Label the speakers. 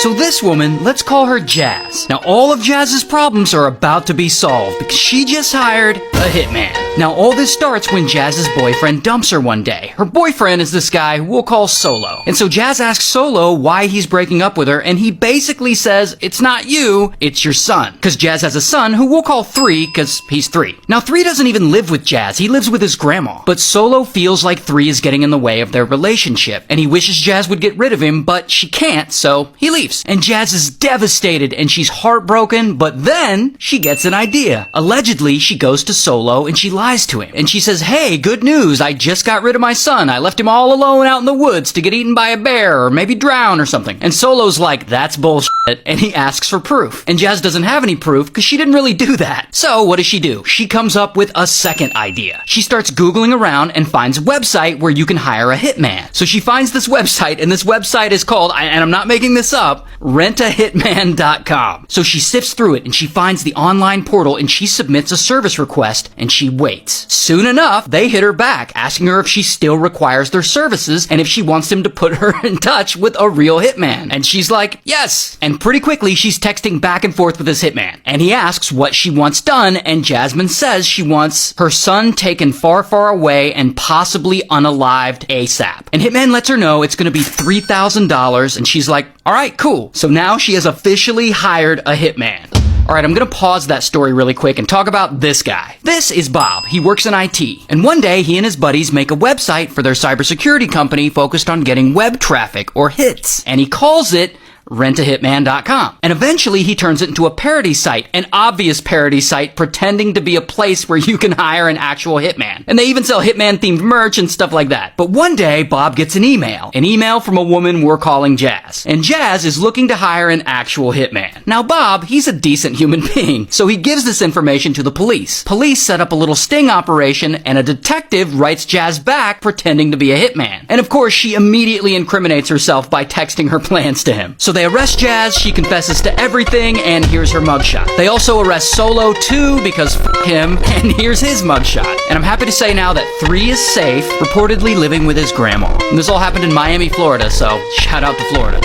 Speaker 1: So this woman, let's call her Jazz. Now all of Jazz's problems are about to be solved because she just hired a hitman. Now all this starts when Jazz's boyfriend dumps her one day. Her boyfriend is this guy who we'll call Solo. And so Jazz asks Solo why he's breaking up with her, and he basically says, it's not you, it's your son. Because Jazz has a son who we'll call 3 because he's 3. Now 3 doesn't even live with Jazz, he lives with his grandma. But Solo feels like 3 is getting in the way of their relationship, and he wishes Jazz would get rid of him, but she can't, so he leaves. And Jazz is devastated and she's heartbroken, but then she gets an idea. Allegedly, she goes to Solo and she lies to him. And she says, hey, good news, I just got rid of my son. I left him all alone out in the woods to get eaten by a bear or maybe drown or something. And Solo's like, that's bullshit, and he asks for proof. And Jazz doesn't have any proof because she didn't really do that. So what does she do? She comes up with a second idea. She starts Googling around and finds a website where you can hire a hitman. So she finds this website, and this website is called, and I'm not making this up, rentahitman.com. So she sifts through it and she finds the online portal and she submits a service request and she waits. Soon enough, they hit her back, asking her if she still requires their services and if she wants him to put her in touch with a real hitman. And she's like, yes! And pretty quickly, she's texting back and forth with this hitman. And he asks what she wants done, and Jasmine says she wants her son taken far, far away and possibly unalived ASAP. And hitman lets her know it's gonna be $3,000, and she's like, alright, cool. So now she has officially hired a hitman. Alright, I'm gonna pause that story really quick and talk about this guy. This is Bob. He works in IT. And one day, he and his buddies make a website for their cybersecurity company focused on getting web traffic, or hits. And he calls it rentahitman.com. And eventually he turns it into a parody site, an obvious parody site pretending to be a place where you can hire an actual hitman. And they even sell hitman themed merch and stuff like that. But one day Bob gets an email from a woman we're calling Jazz. And Jazz is looking to hire an actual hitman. Now Bob, he's a decent human being, so he gives this information to the police. Police set up a little sting operation, and a detective writes Jazz back pretending to be a hitman. And of course she immediately incriminates herself by texting her plans to him. So they arrest Jazz, she confesses to everything, and here's her mugshot. They also arrest Solo too, because f*** him, and here's his mugshot. And I'm happy to say now that 3 is safe, reportedly living with his grandma. And this all happened in Miami, Florida, so shout out to Florida.